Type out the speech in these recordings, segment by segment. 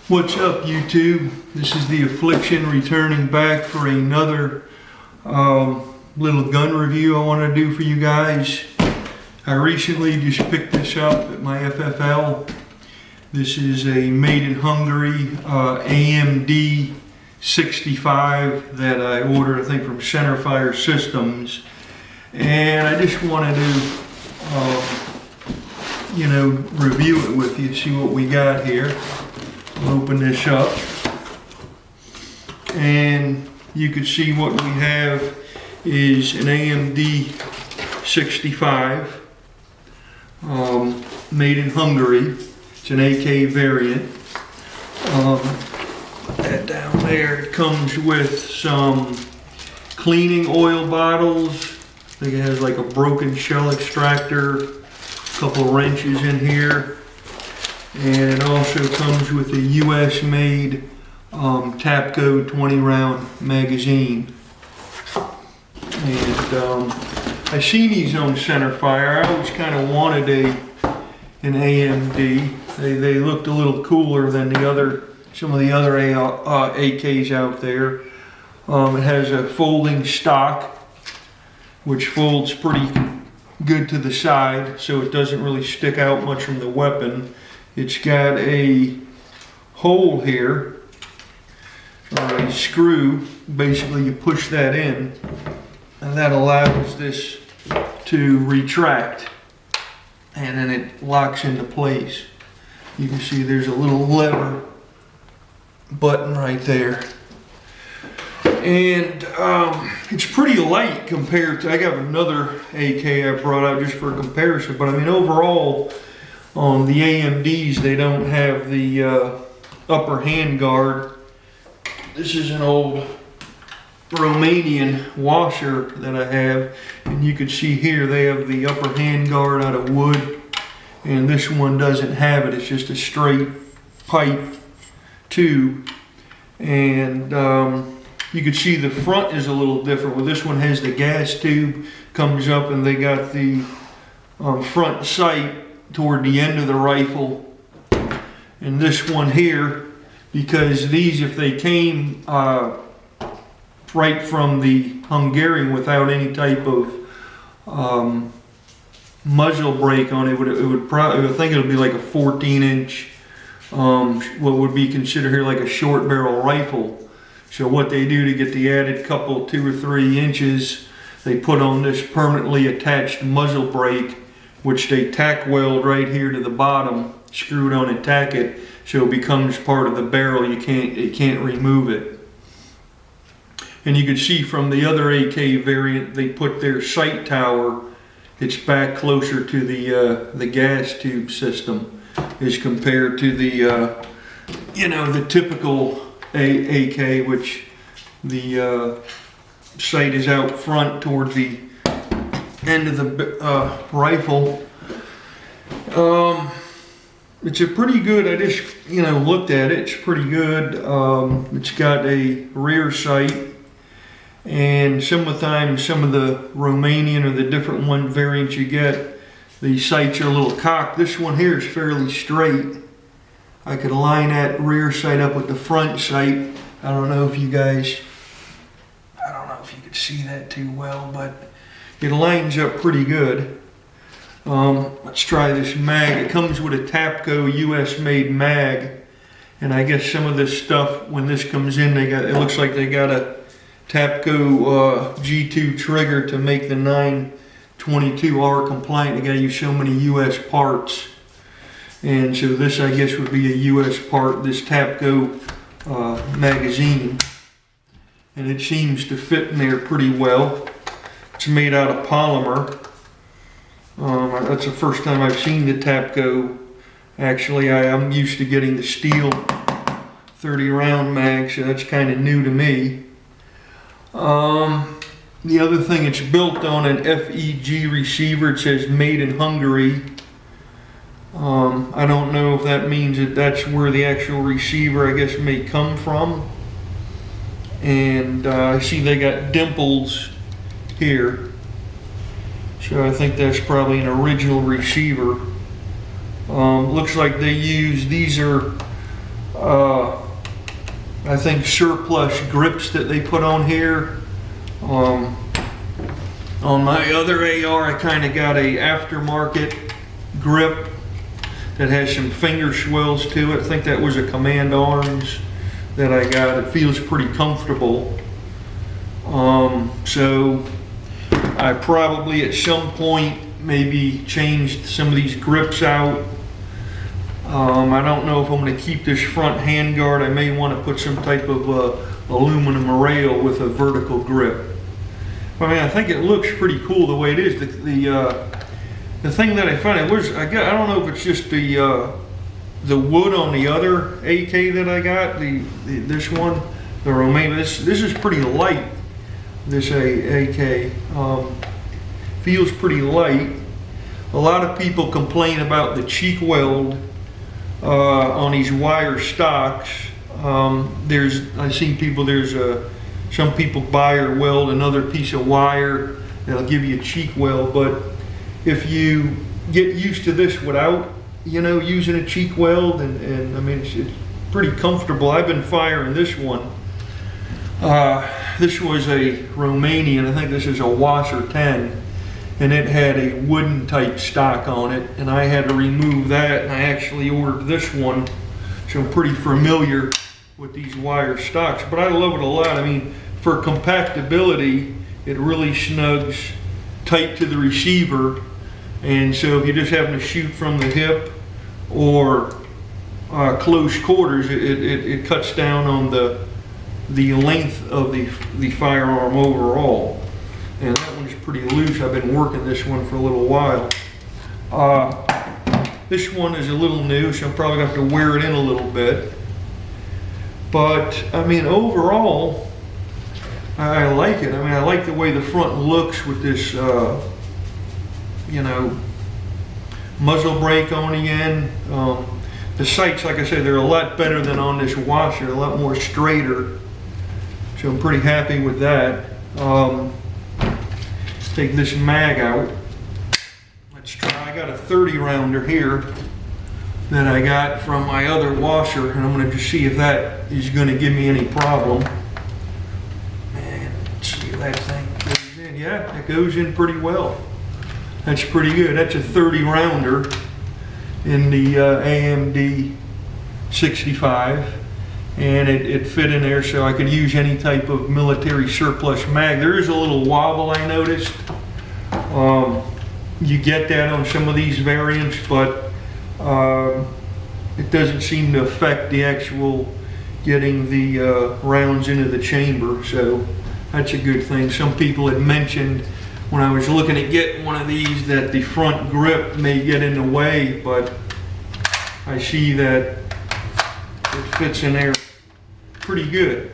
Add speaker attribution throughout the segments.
Speaker 1: What's up, YouTube? This is the Affliction returning back for another little gun review I want to do for you guys. I recently just picked this up at my FFL. This is a made in Hungary AMD 65 that I ordered, I think, from Centerfire Systems. And I just wanted to, review it with you, see what we got here. I'll open this up. And you can see what we have is an AMD 65 made in Hungary. It's an AK variant. That down there, it comes with some cleaning oil bottles. I think it has like a broken shell extractor, a couple wrenches in here. And it also comes with a US made Tapco 20 round magazine. And I seen these on Centerfire. I always kind of wanted an AMD. They looked a little cooler than some of the other AKs out there. It has a folding stock, which folds pretty good to the side, so it doesn't really stick out much from the weapon. It's got a hole here, a screw. Basically, you push that in, and that allows this to retract, and then it locks into place. You can see there's a little lever button right there. And it's pretty light compared to, I got another AK I brought out just for comparison, but I mean overall on the AMDs they don't have the upper hand guard. This is an old Romanian washer that I have, and you can see here they have the upper hand guard out of wood, and this one doesn't have it. It's just a straight pipe tube. And you can see the front is a little different. Well, this one has the gas tube, comes up, and they got the front sight toward the end of the rifle. And this one here, because these, if they came right from the Hungarian without any type of muzzle brake on it, it would probably, I think it would be like a 14-inch, what would be considered here like a short barrel rifle. So what they do to get the added couple, 2 or 3 inches, they put on this permanently attached muzzle brake, which they tack weld right here to the bottom, screw it on and tack it, so it becomes part of the barrel. You can't remove it. And you can see from the other AK variant, they put their sight tower, it's back closer to the gas tube system as compared to the the typical AK, which the sight is out front toward the end of the rifle. It's a pretty good, I just looked at it, it's pretty good. It's got a rear sight, and sometimes some of the Romanian or the different variants you get, the sights are a little cocked. This one here is fairly straight. I could line that rear sight up with the front sight. I don't know if you could see that too well, but it lines up pretty good. Let's try this mag. It comes with a Tapco US made mag, and I guess some of this stuff, when this comes in, it looks like they got a Tapco G2 trigger to make the 922R compliant. They gotta use so many US parts. And so this, I guess, would be a US part, this Tapco magazine. And it seems to fit in there pretty well. It's made out of polymer. That's the first time I've seen the Tapco. Actually, I'm used to getting the steel 30 round mag, so that's kind of new to me. The other thing, it's built on an FEG receiver. It says made in Hungary. I don't know if that means that that's where the actual receiver, I guess, may come from. And I see they got dimples here, so I think that's probably an original receiver. Looks like they use, these are I think surplus grips that they put on here. On my other AR, I kind of got a aftermarket grip that has some finger swells to it. I think that was a Command Arms that I got. It feels pretty comfortable. So I probably at some point maybe changed some of these grips out. I don't know if I'm going to keep this front handguard. I may want to put some type of aluminum rail with a vertical grip. I mean, I think it looks pretty cool the way it is. The thing that I found, I don't know if it's just the wood on the other AK that I got, this one, the Romania. This is pretty light. This AK feels pretty light. A lot of people complain about the cheek weld on these wire stocks. I've seen people, some people buy or weld another piece of wire that'll give you a cheek weld, but if you get used to this without, using a cheek weld, and I mean, it's pretty comfortable. I've been firing this one. This was a Romanian, I think this is a Washer 10, and it had a wooden type stock on it, and I had to remove that, and I actually ordered this one, so I'm pretty familiar with these wire stocks, but I love it a lot. I mean, for compactability, it really snugs tight to the receiver, and so if you're just having to shoot from the hip or close quarters, it cuts down on the length of the firearm overall. And that one's pretty loose. I've been working this one for a little while. This one is a little new, so I'm probably going to have to wear it in a little bit. But, I mean, overall, I like it. I mean, I like the way the front looks with this, muzzle brake on the end. The sights, like I said, they're a lot better than on this Washer, a lot more straighter. So I'm pretty happy with that. Let's take this mag out. Let's try. I got a 30 rounder here that I got from my other Washer, and I'm going to just see if that is going to give me any problem. And let's see if that thing goes in. Yeah, it goes in pretty well. That's pretty good. That's a 30 rounder in the AMD 65. And it fit in there, so I could use any type of military surplus mag. There is a little wobble I noticed. You get that on some of these variants, but it doesn't seem to affect the actual getting the rounds into the chamber, so that's a good thing. Some people had mentioned when I was looking at getting one of these that the front grip may get in the way, but I see that it fits in there pretty good,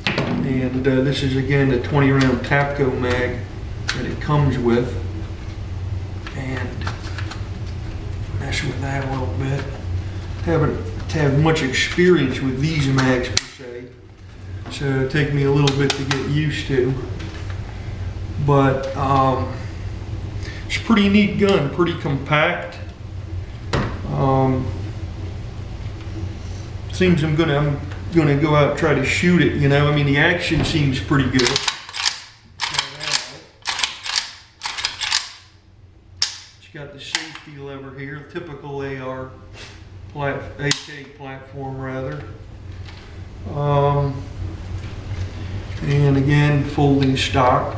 Speaker 1: And this is again the 20 round Tapco mag that it comes with, and mess with that a little bit. Haven't had much experience with these mags per se, so it'll take me a little bit to get used to. But it's a pretty neat gun, pretty compact. Seems I'm gonna go out and try to shoot it, I mean, the action seems pretty good. It's got the safety lever here, typical AR AK platform rather. And again, folding stock.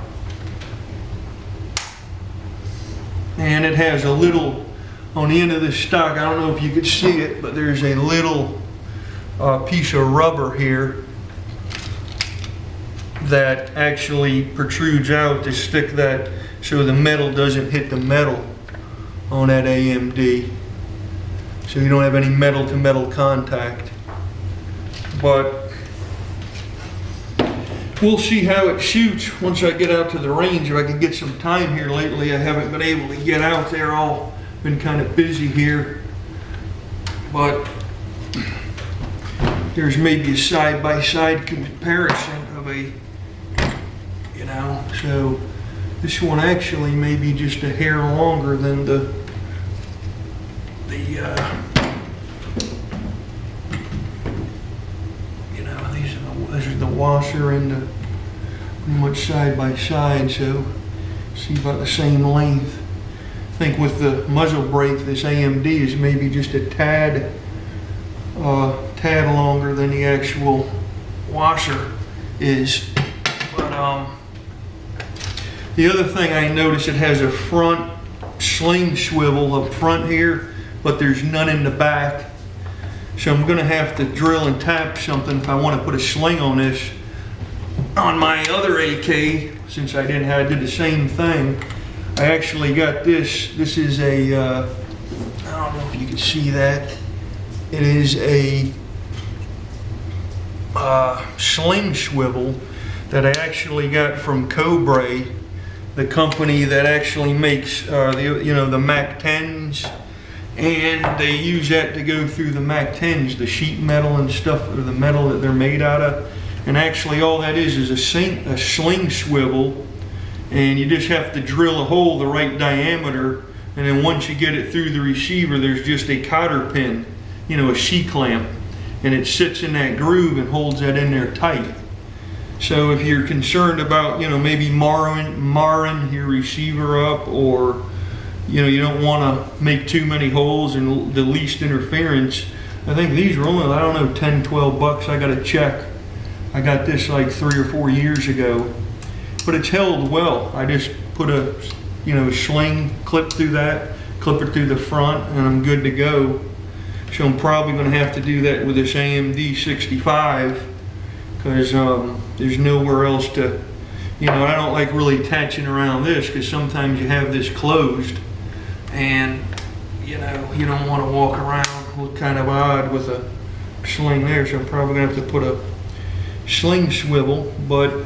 Speaker 1: And it has a little, on the end of this stock, I don't know if you could see it, but there's a little piece of rubber here that actually protrudes out to stick that so the metal doesn't hit the metal on that AMD, so you don't have any metal to metal contact. But we'll see how it shoots once I get out to the range. If I can get some time here lately, I haven't been able to get out there. Been kind of busy here, but there's maybe a side-by-side comparison of so this one actually may be just a hair longer than the measures the washer and the pretty much side by side, so see about the same length. I think with the muzzle brake, this AMD is maybe just a tad longer than the actual washer is. But the other thing I noticed, it has a front sling swivel up front here, but there's none in the back. So I'm gonna have to drill and tap something if I want to put a sling on this. On my other AK, since I did the same thing, I actually got this. This is a, I don't know if you can see that. It is a sling swivel that I actually got from Cobra, the company that actually makes the Mac 10s, and they use that to go through the Mac 10s, the sheet metal and stuff, or the metal that they're made out of. And actually all that is a sling swivel, and you just have to drill a hole the right diameter, and then once you get it through the receiver, there's just a cotter pin, a C-clamp, and it sits in that groove and holds that in there tight. So if you're concerned about, maybe marring your receiver up, or, you don't want to make too many holes and the least interference, I think these are only, I don't know, 10, 12 bucks. I got to check. I got this like 3 or 4 years ago, but it's held well. I just put a, sling clip through that, clip it through the front, and I'm good to go. So I'm probably going to have to do that with this AMD 65, because there's nowhere else to, I don't like really attaching around this, because sometimes you have this closed, and you don't want to walk around, look kind of odd with a sling there. So I'm probably going to have to put a sling swivel. But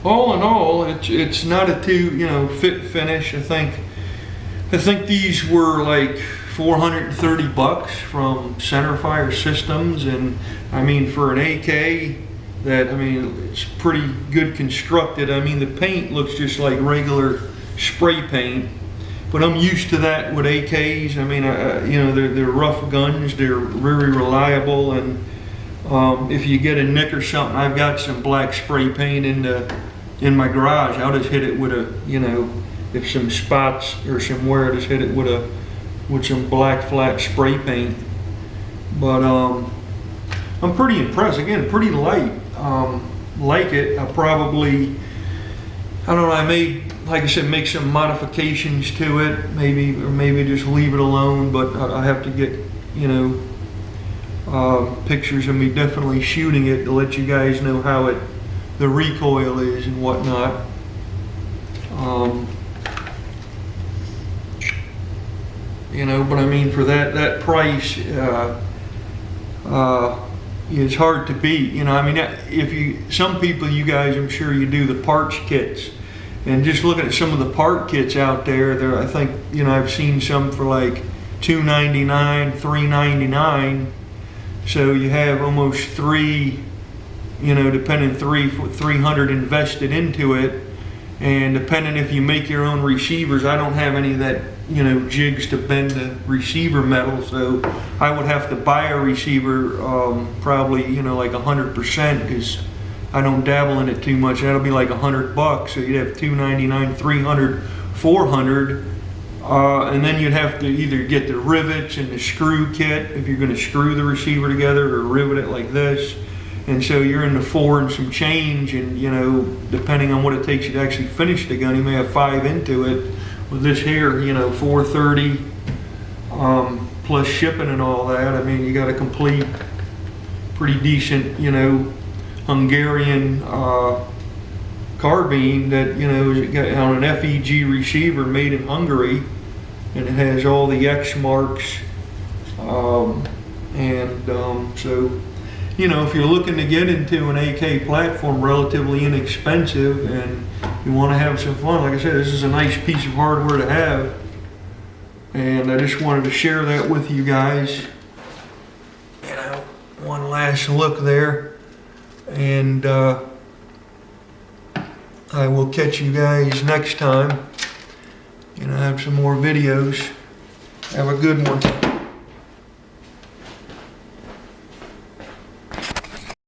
Speaker 1: all in all, it's not a too fit finish. I think these were like 430 bucks from Centerfire Systems, and I mean, for an AK, it's pretty good constructed. I mean, the paint looks just like regular spray paint, but I'm used to that with AKs. I mean, they're rough guns, they're very reliable, and if you get a nick or something, I've got some black spray paint in my garage. I'll just hit it with a, if some spots or somewhere, just hit it with some black flat spray paint. But I'm pretty impressed. Again, pretty light. Like it. I don't know, I may, like I said, make some modifications to it, or maybe just leave it alone, but I have to get, pictures of me definitely shooting it to let you guys know how the recoil is and whatnot. But I mean, for that price, it's hard to beat. Some people, you guys, I'm sure you do the parts kits, and just looking at some of the part kits out there, I think, I've seen some for like $299, $399. So you have almost three, depending 300 invested into it, and depending if you make your own receivers, I don't have any of that, jigs to bend the receiver metal, so I would have to buy a receiver, probably, like 100%, because I don't dabble in it too much. That'll be like $100, so you'd have $299, $300, $400. And then you'd have to either get the rivets and the screw kit if you're going to screw the receiver together, or rivet it like this. And so you're in the 4 and some change, and depending on what it takes you to actually finish the gun, you may have 5 into it. With this here, $430 plus shipping and all that. I mean, you got a complete, pretty decent, Hungarian carbine that is on an FEG receiver made in Hungary, and it has all the X marks, so if you're looking to get into an AK platform, relatively inexpensive, and you want to have some fun, like I said, this is a nice piece of hardware to have, and I just wanted to share that with you guys. One last look there, and I will catch you guys next time. I have some more videos. Have a good one.